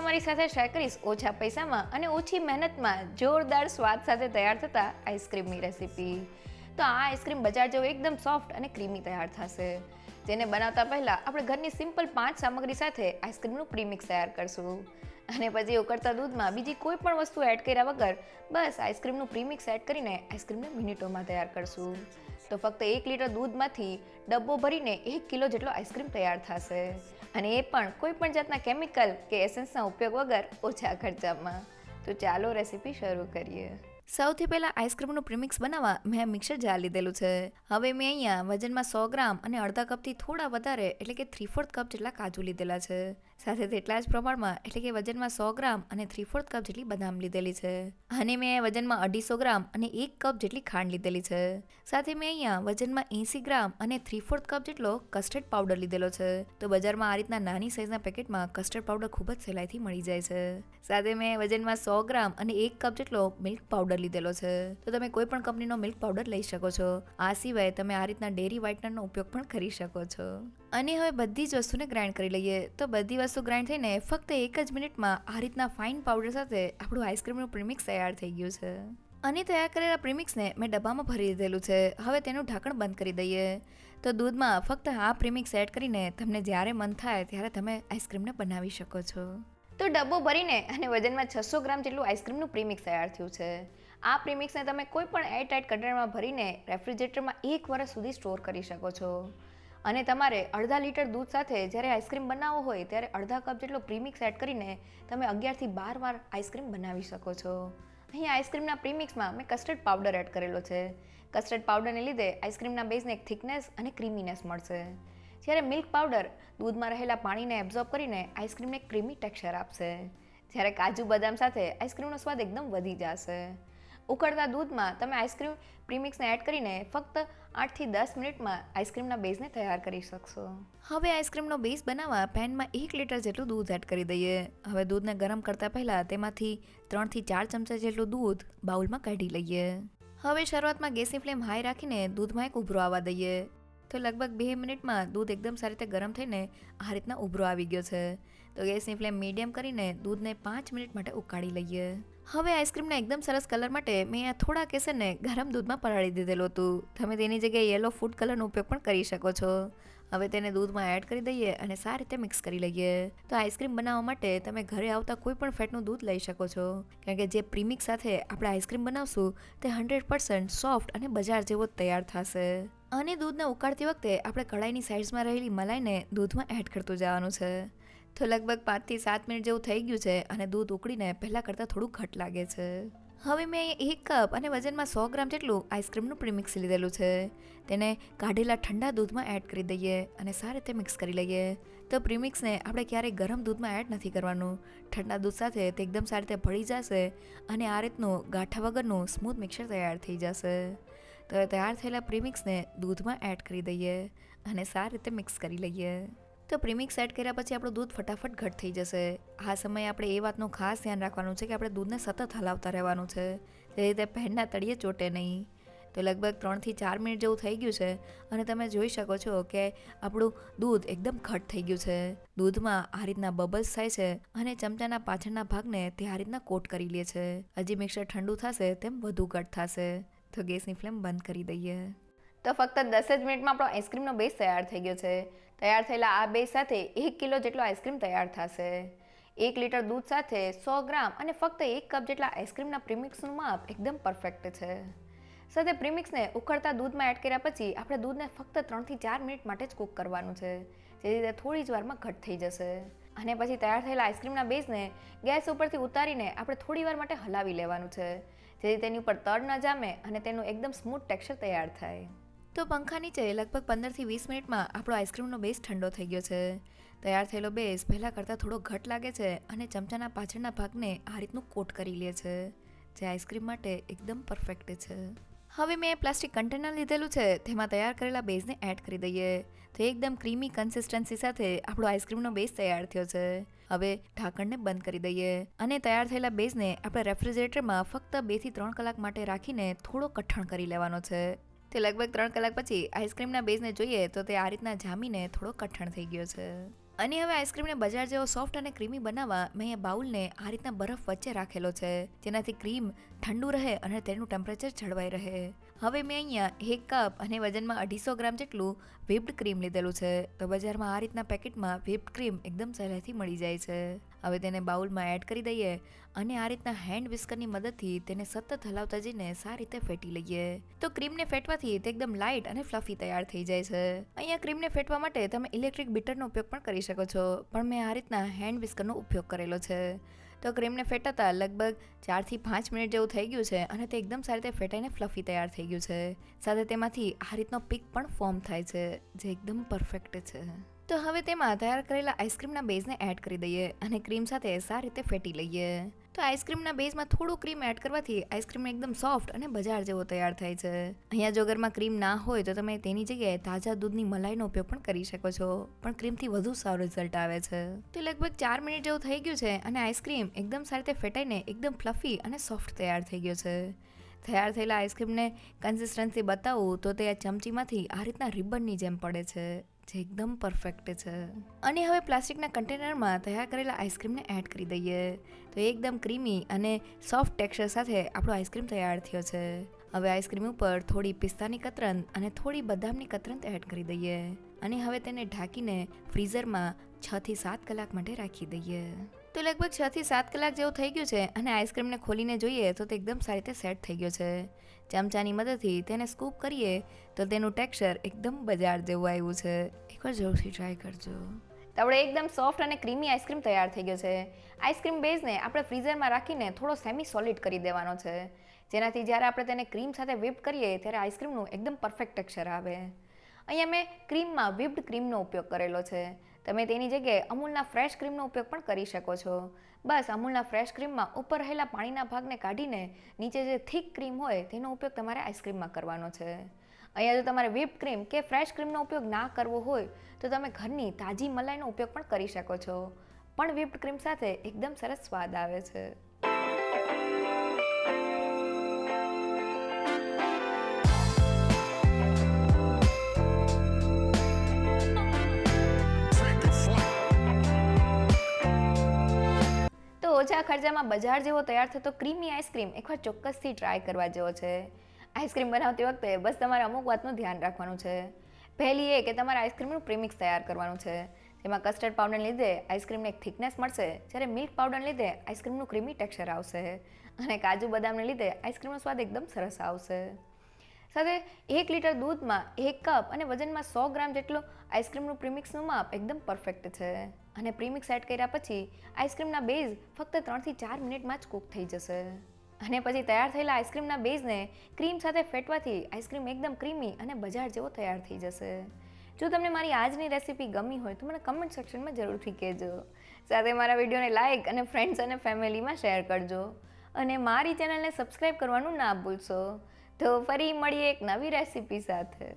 તમારી સાથે શેર કરીશ ઓછા પૈસામાં અને ઓછી મહેનતમાં જોરદાર સ્વાદ સાથે તૈયાર થતા આઈસ્ક્રીમની રેસીપી. તો આ આઈસ્ક્રીમ બજાર જેવો એકદમ સોફ્ટ અને ક્રીમી તૈયાર થશે. જેને બનાવતા પહેલાં આપણે ઘરની સિમ્પલ 5 સામગ્રી સાથે આઈસ્ક્રીમનું પ્રીમિક્સ તૈયાર કરશું. અને પછી ઉકળતા દૂધમાં બીજી કોઈ પણ વસ્તુ એડ કર્યા વગર બસ આઈસ્ક્રીમનું પ્રીમિક્સ એડ કરીને આઈસ્ક્રીમને મિનિટોમાં તૈયાર કરશું. તો ફક્ત 1 લીટર દૂધમાંથી ડબ્બો ભરીને 1 કિલો જેટલો આઈસ્ક્રીમ તૈયાર થશે. અને એ પણ કોઈ પણ જાતના કેમિકલ કે એસેન્સના ઉપયોગ વગર ઓછા ખર્ચામાં. તો ચાલો રેસીપી શરૂ કરીએ. સૌથી પહેલાં આઈસ્ક્રીમનું પ્રીમિક્સ બનાવવા મેં મિક્સર જાર લીધેલું છે. હવે મેં અહીંયા વજનમાં 100 ગ્રામ અને અડધા કપથી થોડા વધારે એટલે કે 3/4 કપ જેટલા કાજુ લીધેલા છે. સાથે તેટલા જ પ્રમાણમાં એટલે કે વજનમાં 100 ગ્રામ અને 3/4 કપ જેટલી બદામ લીધેલી છે. અને મેં વજનમાં 250 ગ્રામ અને 1 કપ જેટલી ખાંડ લીધેલી છે. સાથે મેં અહીંયા વજનમાં 80 ગ્રામ અને 3/4 કપ જેટલો કસ્ટર્ડ પાવડર લીધેલો છે. તો બજારમાં આ રીતના નાની સાઇઝના પેકેટમાં કસ્ટર્ડ પાવડર ખૂબ જ સહેલાઈથી મળી જાય છે. સાથે મેં વજનમાં 100 ગ્રામ અને 1 કપ જેટલો મિલ્ક પાવડર લીધેલો છે. તો તમે કોઈ પણ કંપનીનો મિલ્ક પાવડર લઈ શકો છો. આ સિવાય તમે આ રીતના ડેરી વ્હાઇટનરનો ઉપયોગ પણ કરી શકો છો. અને હવે બધી જ વસ્તુને ગ્રાઇન્ડ કરી લઈએ. તો બધી વસ્તુ ગ્રાઇન્ડ થઈને ફક્ત 1 જ મિનિટમાં આ રીતના ફાઇન પાવડર સાથે આપણું આઈસ્ક્રીમનું પ્રીમિક્સ તૈયાર થઈ ગયું છે. અને તૈયાર કરેલા પ્રીમિક્સને મેં ડબ્બામાં ભરી દીધેલું છે. હવે તેનું ઢાંકણ બંધ કરી દઈએ. તો દૂધમાં ફક્ત આ પ્રીમિક્સ એડ કરીને તમને જ્યારે મન થાય ત્યારે તમે આઈસ્ક્રીમને બનાવી શકો છો. તો ડબ્બો ભરીને અને વજનમાં 600 ગ્રામ જેટલું આઈસ્ક્રીમનું પ્રીમિક્સ તૈયાર થયું છે. આ પ્રીમિક્સને તમે કોઈ પણ એરટાઇટ કન્ટેનરમાં ભરીને રેફ્રિજરેટરમાં 1 વર્ષ સુધી સ્ટોર કરી શકો છો. અને તમારે અડધા લીટર દૂધ સાથે જ્યારે આઈસ્ક્રીમ બનાવવો હોય ત્યારે અડધા કપ જેટલો પ્રીમિક્સ એડ કરીને તમે 11 થી 12 વાર આઈસ્ક્રીમ બનાવી શકો છો. અહીંયા આઈસ્ક્રીમના પ્રીમિક્સમાં મેં કસ્ટર્ડ પાવડર એડ કરેલો છે. કસ્ટર્ડ પાવડરને લીધે આઈસ્ક્રીમના બેઝને એક થિકનેસ અને ક્રીમીનેસ મળશે. જ્યારે મિલ્ક પાવડર દૂધમાં રહેલા પાણીને એબ્ઝોર્બ કરીને આઈસ્ક્રીમને ક્રીમી ટેક્સચર આપશે. જ્યારે કાજુ બદામ સાથે આઈસ્ક્રીમનો સ્વાદ એકદમ વધી જશે. ઉકળતા દૂધમાં તમે આઈસ્ક્રીમ પ્રીમિક્સને એડ કરીને ફક્ત 8 થી 10 મિનિટમાં આઈસ્ક્રીમના બેઝને તૈયાર કરી શકશો. હવે આઈસ્ક્રીમનો બેઝ બનાવવા પેનમાં 1 લીટર જેટલું દૂધ એડ કરી દઈએ. હવે દૂધને ગરમ કરતા પહેલાં તેમાંથી 3 થી 4 ચમચા જેટલું દૂધ બાઉલમાં કાઢી લઈએ. હવે શરૂઆતમાં ગેસની ફ્લેમ હાઈ રાખીને દૂધમાં એક ઉભરો આવવા દઈએ. તો લગભગ 2 મિનિટમાં દૂધ એકદમ સારી રીતે ગરમ થઈને આ રીતના ઉભરો આવી ગયો છે. તો ગેસની ફ્લેમ મીડિયમ કરીને દૂધને 5 મિનિટ માટે ઉકાળી લઈએ. હવે આઈસ્ક્રીમના એકદમ સરસ કલર માટે મેં અહીંયા થોડા કેસરને ગરમ દૂધમાં પલાળી દીધેલું હતું. તમે તેની જગ્યાએ યલો ફૂડ કલરનો ઉપયોગ પણ કરી શકો છો. હવે તેને દૂધમાં એડ કરી દઈએ અને સારી રીતે મિક્સ કરી લઈએ. તો આઈસ્ક્રીમ બનાવવા માટે તમે ઘરે આવતા કોઈ પણ ફેટનું દૂધ લઈ શકો છો. કારણ કે જે પ્રીમિક્સ સાથે આપણે આઈસ્ક્રીમ બનાવશું તે 100% સોફ્ટ અને બજાર જેવો જ તૈયાર થશે. અને દૂધને ઉકાળતી વખતે આપણે કડાઈની સાઈડ્સમાં રહેલી મલાઈને દૂધમાં એડ કરતું જવાનું છે. તો લગભગ 5 થી 7 મિનિટ જેવું થઈ ગયું છે અને દૂધ ઉકળીને પહેલાં કરતાં થોડું ઘટ લાગે છે. હવે મેં 1 કપ અને વજનમાં 100 ગ્રામ જેટલું આઈસ્ક્રીમનું પ્રીમિક્સ લીધેલું છે. તેને કાઢેલા ઠંડા દૂધમાં એડ કરી દઈએ અને સારી રીતે મિક્સ કરી લઈએ. તો પ્રીમિક્સને આપણે ક્યારેય ગરમ દૂધમાં એડ નથી કરવાનું. ઠંડા દૂધ સાથે તે એકદમ સારી રીતે ભળી જશે અને આ રીતનું ગાંઠા વગરનું સ્મૂથ મિક્સર તૈયાર થઈ જશે. તો હવે તૈયાર થયેલા પ્રીમિક્સને દૂધમાં એડ કરી દઈએ અને સારી રીતે મિક્સ કરી લઈએ. તો પ્રીમિક્સ એડ કર્યા પછી આપણું દૂધ ફટાફટ ઘટ થઈ જશે. આ સમયે આપણે એ વાતનું ખાસ ધ્યાન રાખવાનું છે કે આપણે દૂધને સતત હલાવતા રહેવાનું છે. જે રીતે પેનના તળિયે ચોટે નહીં. તો લગભગ 3 થી 4 મિનિટ જેવું થઈ ગયું છે અને તમે જોઈ શકો છો કે આપણું દૂધ એકદમ ઘટ થઈ ગયું છે. દૂધમાં આ રીતના બબલ્સ થાય છે અને ચમચાના પાછળના ભાગને તે આ રીતના કોટ કરી લે છે. હજી મિક્સર ઠંડુ થશે તેમ વધુ ઘટ થશે. તો ગેસની ફ્લેમ બંધ કરી દઈએ. તો ફક્ત 10 જ મિનિટમાં આપણો આઈસ્ક્રીમનો બેઝ તૈયાર થઈ ગયો છે. તૈયાર થયેલા આ બેઝ સાથે 1 કિલો જેટલો આઈસ્ક્રીમ તૈયાર થશે. 1 લીટર દૂધ સાથે 100 ગ્રામ અને ફક્ત 1 કપ જેટલા આઈસ્ક્રીમના પ્રીમિક્સનું માપ એકદમ પરફેક્ટ છે. સાથે પ્રીમિક્સને ઉકળતા દૂધમાં એડ કર્યા પછી આપણે દૂધને ફક્ત 3 થી 4 મિનિટ માટે જ કૂક કરવાનું છે. જેથી તે થોડી જ વારમાં ઘટ થઈ જશે. અને પછી તૈયાર થયેલા આઈસ્ક્રીમના બેઝને ગેસ ઉપરથી ઉતારીને આપણે થોડી વાર માટે હલાવી લેવાનું છે. જેથી તેની ઉપર તળ ન જામે અને તેનું એકદમ સ્મૂથ ટેક્સચર તૈયાર થાય. તો પંખા નીચે લગભગ 15 થી 20 મિનિટમાં આપણો આઈસ્ક્રીમનો બેઝ ઠંડો થઈ ગયો છે. તૈયાર થયેલો બેઝ પહેલાં કરતાં થોડો ઘટ લાગે છે અને ચમચાના પાછળના ભાગને આ રીતનું કોટ કરી લે છે. જે આઈસ્ક્રીમ માટે એકદમ પરફેક્ટ છે. હવે મેં પ્લાસ્ટિક કન્ટેનર લીધેલું છે. તેમાં તૈયાર કરેલા બેઝને એડ કરી દઈએ. તો એકદમ ક્રીમી કન્સિસ્ટન્સી સાથે આપણો આઈસ્ક્રીમનો બેઝ તૈયાર થયો છે. હવે ઢાંકણને બંધ કરી દઈએ અને તૈયાર થયેલા બેઝને આપણે રેફ્રિજરેટરમાં ફક્ત 2 થી 3 કલાક માટે રાખીને થોડો કઠણ કરી લેવાનો છે. તે લગભગ 3 કલાક પછી આઈસ્ક્રીમના બેઝને જોઈએ તો તે આ રીતના જામીને થોડો કઠણ થઈ ગયો છે. અને હવે આઈસ્ક્રીમને બજાર જેવો સોફ્ટ અને ક્રીમી બનાવવા મેં અહીંયા બાઉલને આ રીતના બરફ વચ્ચે રાખેલો છે, જેનાથી ક્રીમ ઠંડુ રહે અને તેનું ટેમ્પરેચર જળવાઈ રહે. હવે મેં અહીંયા 1 કપ અને વજનમાં 250 ગ્રામ જેટલું વ્હિપ્ડ ક્રીમ લીધેલું છે. તો બજારમાં આ રીતના પેકેટમાં વ્હિપ્ડ ક્રીમ એકદમ સહેલાઈથી મળી જાય છે. હવે તેને બાઉલમાં એડ કરી દઈએ અને આ રીતના હેન્ડ વિસ્કરની મદદથી તેને સતત હલાવતા જઈને સારી રીતે ફેટી લઈએ. તો ક્રીમને ફેટવાથી તે એકદમ લાઇટ અને ફ્લફી તૈયાર થઈ જાય છે. અહીંયા ક્રીમને ફેટવા માટે તમે ઇલેક્ટ્રિક બીટરનો ઉપયોગ પણ કરી શકો છો, પણ મેં આ રીતના હેન્ડ વિસ્કરનો ઉપયોગ કરેલો છે. તો ક્રીમને ફેટાતા લગભગ 4 થી 5 મિનિટ જેવું થઈ ગયું છે અને તે એકદમ સારી રીતે ફેટાઈને ફ્લફી તૈયાર થઈ ગયું છે. સાથે તેમાંથી આ રીતનો પીક પણ ફોર્મ થાય છે, જે એકદમ પરફેક્ટ છે. તો હવે તેમાં તૈયાર કરેલા આઈસ્ક્રીમના બેઝને એડ કરી દઈએ અને ક્રીમ સાથે સારી રીતે ફેટી લઈએ. તો આઈસ્ક્રીમના બેઝમાં થોડું ક્રીમ એડ કરવાથી આઈસ્ક્રીમ એકદમ સોફ્ટ અને બજાર જેવો તૈયાર થાય છે. અહીંયા જો ઘરમાં ક્રીમ ના હોય તો તમે તેની જગ્યાએ તાજા દૂધની મલાઈનો ઉપયોગ પણ કરી શકો છો, પણ ક્રીમથી વધુ સારો રિઝલ્ટ આવે છે. તો લગભગ 4 મિનિટ જેવું થઈ ગયું છે અને આઈસ્ક્રીમ એકદમ સારી રીતે ફેટાઈને એકદમ ફ્લફી અને સોફ્ટ તૈયાર થઈ ગયો છે. તૈયાર થયેલા આઈસ્ક્રીમને કન્સિસ્ટન્સી બતાવું તો તે આ ચમચીમાંથી આ રીતના રિબનની જેમ પડે છે, જે એકદમ પરફેક્ટ છે. અને હવે પ્લાસ્ટિકના કન્ટેનરમાં તૈયાર કરેલા આઈસ્ક્રીમને એડ કરી દઈએ. તો એકદમ ક્રીમી અને સોફ્ટ ટેક્સચર સાથે આપણો આઈસ્ક્રીમ તૈયાર થયો છે. હવે આઈસ્ક્રીમ ઉપર થોડી પિસ્તાની કતરન અને થોડી બદામની કતરન એડ કરી દઈએ અને હવે તેને ઢાંકીને ફ્રીઝરમાં 6 થી 7 કલાક માટે રાખી દઈએ. તો લગભગ 6 થી 7 કલાક જેવું થઈ ગયું છે અને આઈસ્ક્રીમને ખોલીને જોઈએ તો તે એકદમ સારી રીતે સેટ થઈ ગયો છે. ચમચાની મદદથી તેને સ્કૂપ કરીએ તો તેનું ટેક્સચર એકદમ બજાર જેવું આવ્યું છે. એકવાર જરૂરથી ટ્રાય કરજો. તો આપણે એકદમ સોફ્ટ અને ક્રીમી આઈસ્ક્રીમ તૈયાર થઈ ગયો છે. આઈસ્ક્રીમ બેઝને આપણે ફ્રીઝરમાં રાખીને થોડો સેમી સોલિડ કરી દેવાનો છે, જેનાથી જ્યારે આપણે તેને ક્રીમ સાથે વ્હિપ કરીએ ત્યારે આઈસ્ક્રીમનું એકદમ પરફેક્ટ ટેક્સચર આવે. અહીંયા મેં ક્રીમમાં વ્હિપ્ડ ક્રીમનો ઉપયોગ કરેલો છે. તમે તેની જગ્યાએ અમૂલના ફ્રેશ ક્રીમનો ઉપયોગ પણ કરી શકો છો. બસ અમૂલના ફ્રેશ ક્રીમમાં ઉપર રહેલા પાણીના ભાગને કાઢીને નીચે જે થીક ક્રીમ હોય તેનો ઉપયોગ તમારે આઈસ્ક્રીમમાં કરવાનો છે. અહીંયા જો તમારે વ્હિપ્ડ ક્રીમ કે ફ્રેશ ક્રીમનો ઉપયોગ ના કરવો હોય તો તમે ઘરની તાજી મલાઈનો ઉપયોગ પણ કરી શકો છો, પણ વ્હિપ્ડ ક્રીમ સાથે એકદમ સરસ સ્વાદ આવે છે. ઓછા ખર્ચામાં બજાર જેવો તૈયાર થતો ક્રીમી આઈસ્ક્રીમ એકવાર ચોક્કસથી ટ્રાય કરવા જેવો છે. આઈસ્ક્રીમ બનાવતી વખતે બસ તમારે અમુક વાતનું ધ્યાન રાખવાનું છે. પહેલી એ કે તમારે આઈસ્ક્રીમનું પ્રીમિક્સ તૈયાર કરવાનું છે, જેમાં કસ્ટર્ડ પાવડરને લીધે આઈસ્ક્રીમને એક થિકનેસ મળશે, જ્યારે મિલ્ક પાવડરને લીધે આઈસ્ક્રીમનું ક્રીમી ટેક્સચર આવશે અને કાજુ બદામને લીધે આઈસ્ક્રીમનો સ્વાદ એકદમ સરસ આવશે. સાથે 1 લીટર દૂધમાં 1 કપ અને વજનમાં 100 ગ્રામ જેટલું આઈસ્ક્રીમનું પ્રીમિક્સનું માપ એકદમ પરફેક્ટ છે. અને પ્રીમિક્સ એડ કર્યા પછી આઈસ્ક્રીમના બેઝ ફક્ત 3 થી 4 મિનિટમાં જ કૂક થઈ જશે. અને પછી તૈયાર થયેલા આઈસ્ક્રીમના બેઝને ક્રીમ સાથે ફેટવાથી આઈસ્ક્રીમ એકદમ ક્રીમી અને બજાર જેવો તૈયાર થઈ જશે. જો તમને મારી આજની રેસીપી ગમી હોય તો મને કમેન્ટ સેક્શનમાં જરૂરથી કહેજો. સાથે મારા વિડીયોને લાઇક અને ફ્રેન્ડ્સ અને ફેમિલીમાં શેર કરજો અને મારી ચેનલને સબસ્ક્રાઈબ કરવાનું ના ભૂલશો. તો ફરી મળીએ એક નવી રેસીપી સાથે.